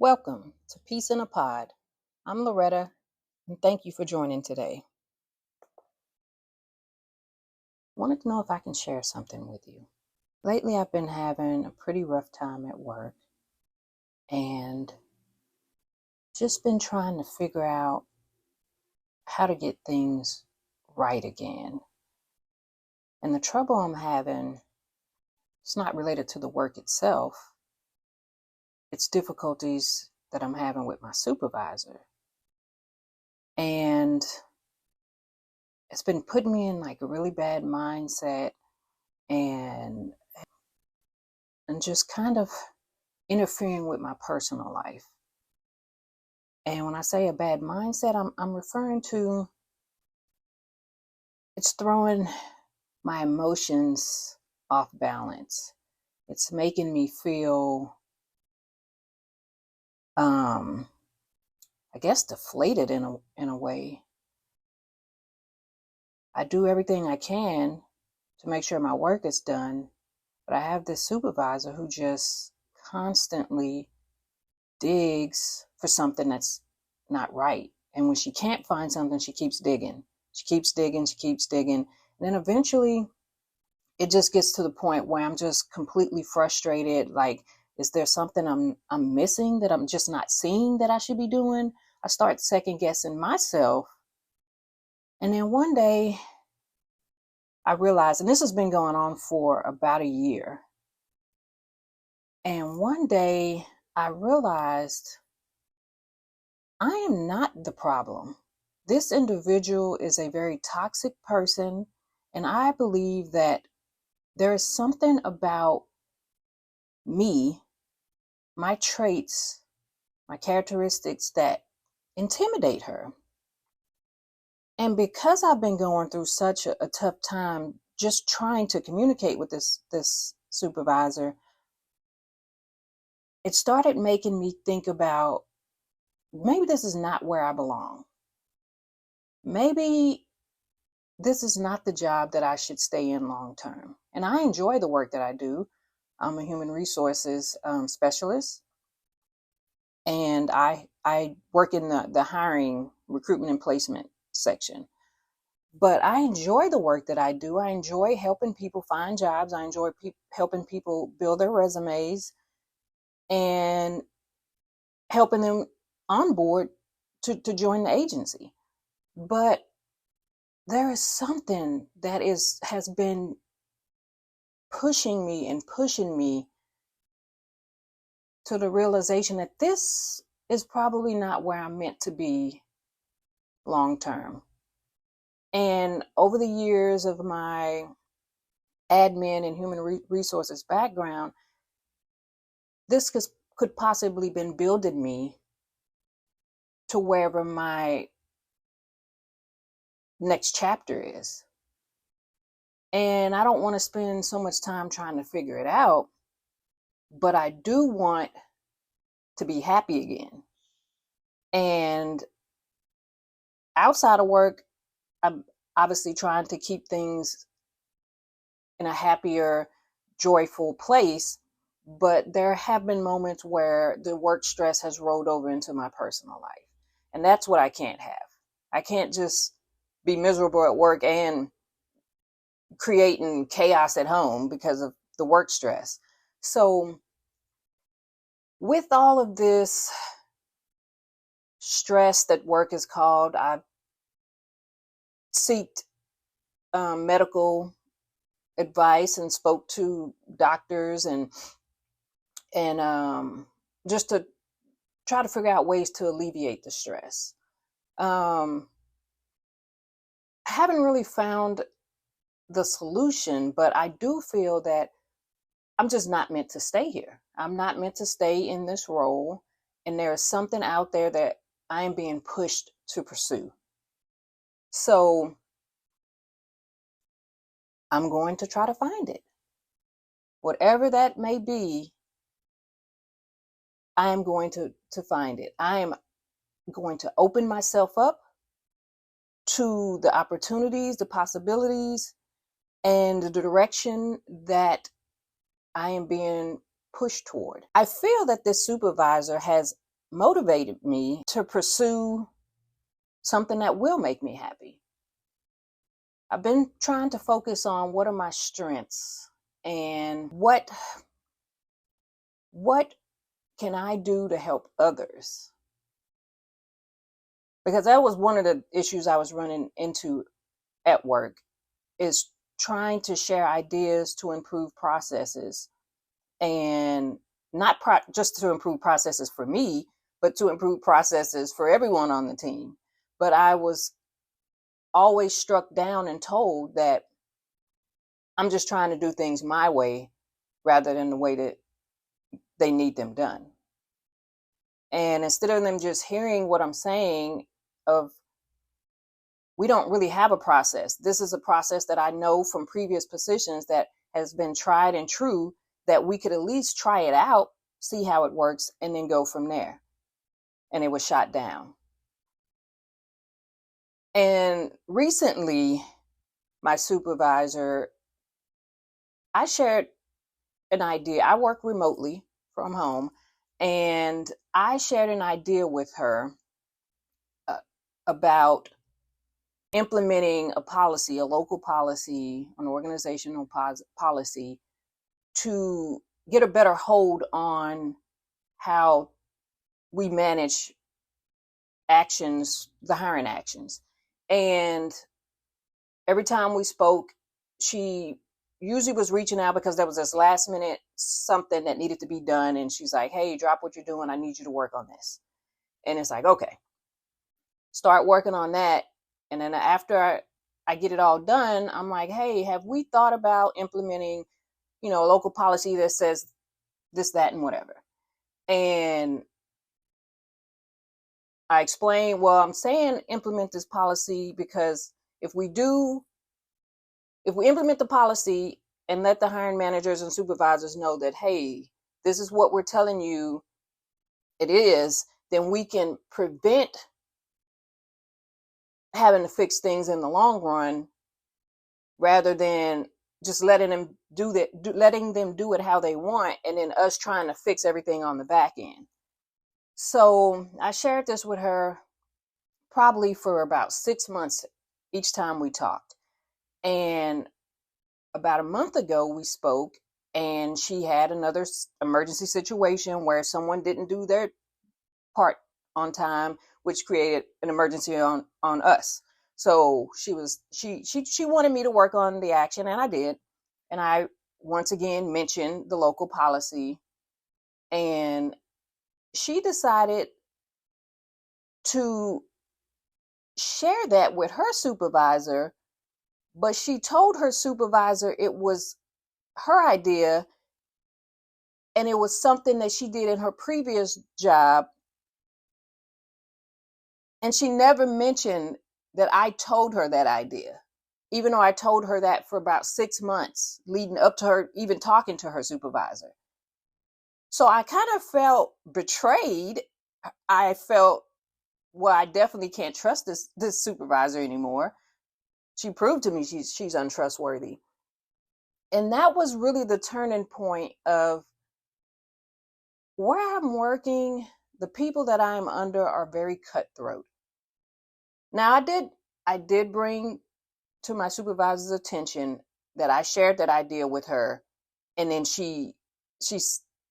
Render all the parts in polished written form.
Welcome to Peace in a Pod. I'm Loretta, and thank you for joining today. Wanted to know if I can share something with you. Lately, I've been having a pretty rough time at work and just been trying to figure out how to get things right again. And the trouble I'm having, it's not related to the work itself, it's difficulties that I'm having with my supervisor. And it's been putting me in like a really bad mindset and just kind of interfering with my personal life. And when I say a bad mindset, I'm referring to it's throwing my emotions off balance. It's making me feel, I guess, deflated in a way. I do everything I can to make sure my work is done, but I have this supervisor who just constantly digs for something that's not right. And when she can't find something, she keeps digging. She keeps digging, she keeps digging. And then eventually it just gets to the point where I'm just completely frustrated. Like, is there something I'm missing that I'm just not seeing that I should be doing? I start second guessing myself. And then one day I realized, and this has been going on for about a year. And one day I realized I am not the problem. This individual is a very toxic person, and I believe that there is something about me, my traits, my characteristics that intimidate her. And because I've been going through such a tough time just trying to communicate with this supervisor, it started making me think about maybe this is not where I belong. Maybe this is not the job that I should stay in long term. And I enjoy the work that I do. I'm a human resources specialist, and I work in the hiring, recruitment, and placement section. But I enjoy the work that I do. I enjoy helping people find jobs. I enjoy helping people build their resumes and helping them on board to join the agency. But there is something that has been pushing me and pushing me to the realization that this is probably not where I'm meant to be long term. And over the years of my admin and human resources background, this could possibly been building me to wherever my next chapter is. And I don't want to spend so much time trying to figure it out, but I do want to be happy again. And outside of work, I'm obviously trying to keep things in a happier, joyful place. But there have been moments where the work stress has rolled over into my personal life. And that's what I can't have. I can't just be miserable at work and creating chaos at home because of the work stress. So, with all of this stress that work is called, I sought medical advice and spoke to doctors and just to try to figure out ways to alleviate the stress. I haven't really found the solution, but I do feel that I'm just not meant to stay here. I'm not meant to stay in this role, and there is something out there that I am being pushed to pursue. So I'm going to try to find it. Whatever that may be, I am going to find it. I am going to open myself up to the opportunities, the possibilities, and the direction that I am being pushed toward. I feel that this supervisor has motivated me to pursue something that will make me happy. I've been trying to focus on what are my strengths and what can I do to help others? Because that was one of the issues I was running into at work, is trying to share ideas to improve processes, and not just to improve processes for me, but to improve processes for everyone on the team. But I was always struck down and told that I'm just trying to do things my way rather than the way that they need them done. And instead of them just hearing what I'm saying of, we don't really have a process. This is a process that I know from previous positions that has been tried and true, that we could at least try it out, see how it works, and then go from there. And it was shot down. And recently, my supervisor, I shared an idea. I work remotely from home, and I shared an idea with her about implementing a policy, a local policy, an organizational policy, to get a better hold on how we manage actions, the hiring actions. And every time we spoke, she usually was reaching out because there was this last minute something that needed to be done. And she's like, hey, drop what you're doing. I need you to work on this. And it's like, okay, start working on that. And then after I get it all done, I'm like, hey, have we thought about implementing, a local policy that says this, that, and whatever? And I explained, well, I'm saying implement this policy because if we implement the policy and let the hiring managers and supervisors know that, hey, this is what we're telling you it is, then we can prevent having to fix things in the long run, rather than just letting them do it how they want, and then us trying to fix everything on the back end. So I shared this with her probably for about 6 months each time we talked. And about a month ago we spoke, and she had another emergency situation where someone didn't do their part on time, which created an emergency on us. So she wanted me to work on the action, and I did. And I once again mentioned the local policy, and she decided to share that with her supervisor, but she told her supervisor it was her idea and it was something that she did in her previous job. And she never mentioned that I told her that idea, even though I told her that for about 6 months leading up to her even talking to her supervisor. So I kind of felt betrayed. I felt, well, I definitely can't trust this supervisor anymore. She proved to me she's untrustworthy. And that was really the turning point of where I'm working. The people that I'm under are very cutthroat. Now, I did bring to my supervisor's attention that I shared that idea with her, and then she's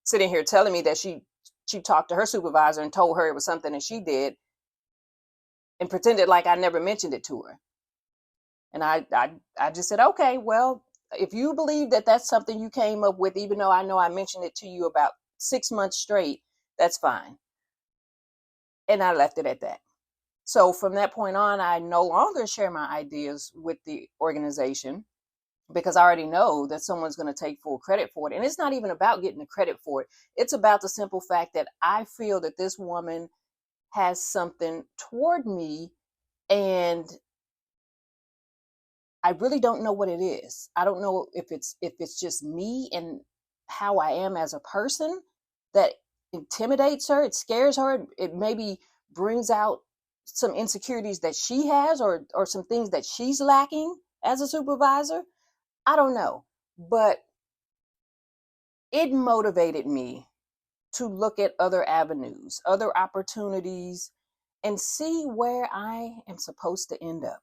sitting here telling me that she talked to her supervisor and told her it was something that she did, and pretended like I never mentioned it to her. And I just said, okay, well, if you believe that that's something you came up with, even though I know I mentioned it to you about 6 months straight, that's fine. And I left it at that. So from that point on, I no longer share my ideas with the organization, because I already know that someone's going to take full credit for it. And it's not even about getting the credit for it. It's about the simple fact that I feel that this woman has something toward me, and I really don't know what it is. I don't know if it's just me and how I am as a person that intimidates her. It scares her. It maybe brings out some insecurities that she has, or some things that she's lacking as a supervisor. I don't know, but it motivated me to look at other avenues, other opportunities, and see where I am supposed to end up.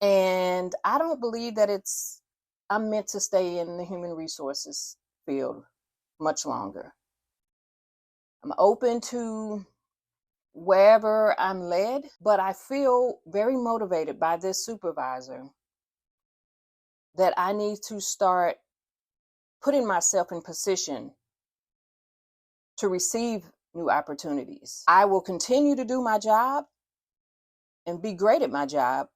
And I don't believe that I'm meant to stay in the human resources field much longer. I'm open to wherever I'm led, but I feel very motivated by this supervisor that I need to start putting myself in position to receive new opportunities. I will continue to do my job and be great at my job,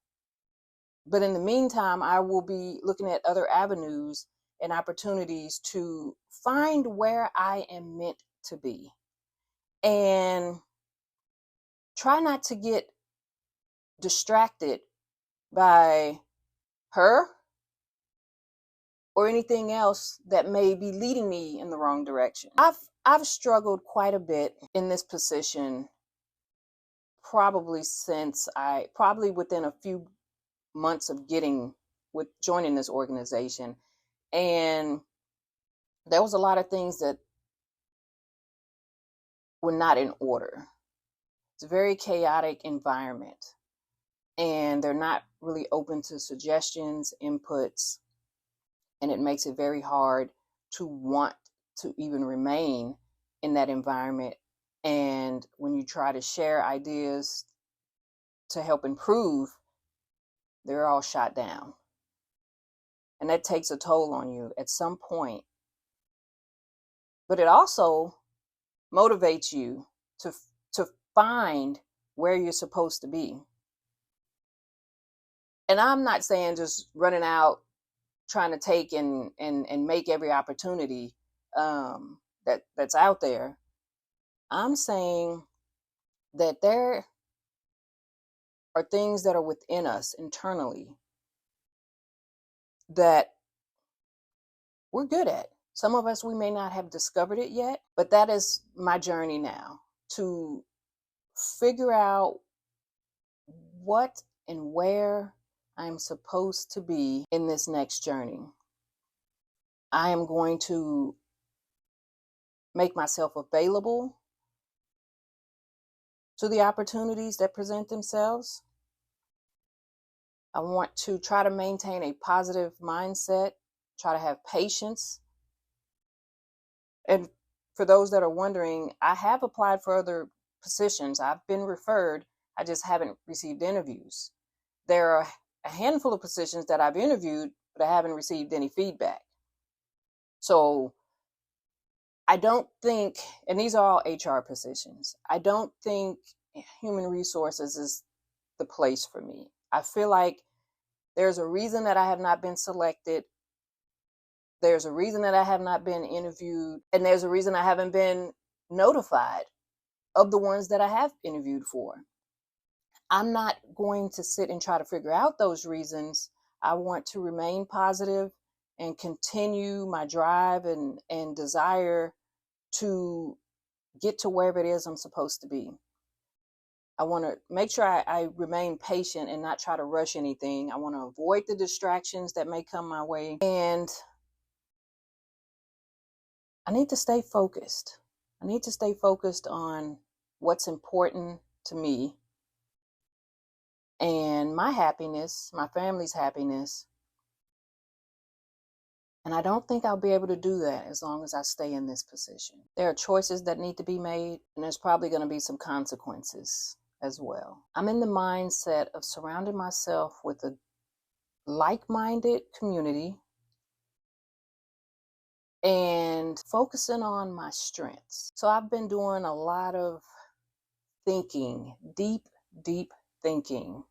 but in the meantime, I will be looking at other avenues and opportunities to find where I am meant to be and try not to get distracted by her or anything else that may be leading me in the wrong direction. I've struggled quite a bit in this position probably within a few months of joining this organization. And there was a lot of things that were not in order. It's a very chaotic environment, and they're not really open to suggestions, inputs, and it makes it very hard to want to even remain in that environment. And when you try to share ideas to help improve, they're all shot down. And that takes a toll on you at some point. But it also motivates you to find where you're supposed to be. And I'm not saying just running out trying to take and make every opportunity that's out there. I'm saying that there are things that are within us internally that we're good at. Some of us, we may not have discovered it yet, but that is my journey now, to figure out what and where I'm supposed to be in this next journey. I am going to make myself available to the opportunities that present themselves. I want to try to maintain a positive mindset, try to have patience. And for those that are wondering, I have applied for other positions. I've been referred. I just haven't received interviews. There are a handful of positions that I've interviewed, but I haven't received any feedback. So I don't think, and these are all HR positions, I don't think human resources is the place for me. I feel like there's a reason that I have not been selected. There's a reason that I have not been interviewed. And there's a reason I haven't been notified of the ones that I have interviewed for. I'm not going to sit and try to figure out those reasons. I want to remain positive and continue my drive and desire to get to wherever it is I'm supposed to be. I want to make sure I remain patient and not try to rush anything. I want to avoid the distractions that may come my way. And I need to stay focused. I need to stay focused on what's important to me and my happiness, my family's happiness. And I don't think I'll be able to do that as long as I stay in this position. There are choices that need to be made, and there's probably going to be some consequences as well. I'm in the mindset of surrounding myself with a like-minded community and focusing on my strengths. So I've been doing a lot of thinking, deep thinking.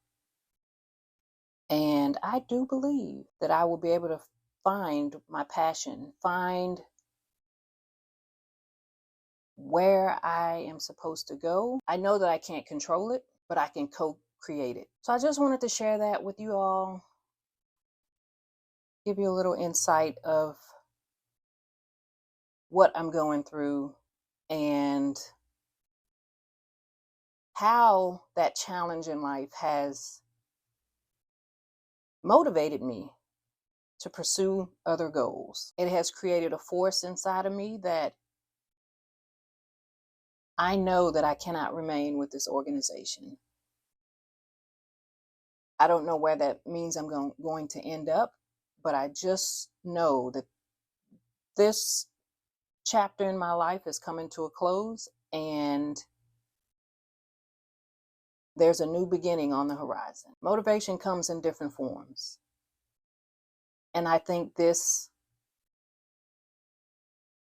And I do believe that I will be able to find my passion, find where I am supposed to go. I know that I can't control it, but I can co-create it. So I just wanted to share that with you all, give you a little insight of what I'm going through and how that challenge in life has motivated me to pursue other goals. It has created a force inside of me that I know that I cannot remain with this organization. I don't know where that means I'm going to end up, but I just know that this chapter in my life is coming to a close and there's a new beginning on the horizon. Motivation comes in different forms. And I think this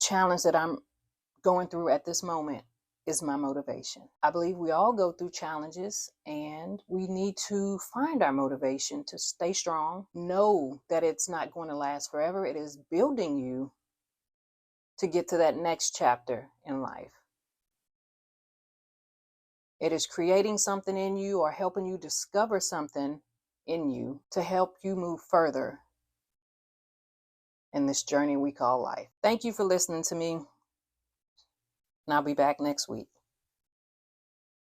challenge that I'm going through at this moment is my motivation. I believe we all go through challenges and we need to find our motivation to stay strong. Know that it's not going to last forever. It is building you to get to that next chapter in life. It is creating something in you or helping you discover something in you to help you move further in this journey we call life. Thank you for listening to me, and I'll be back next week.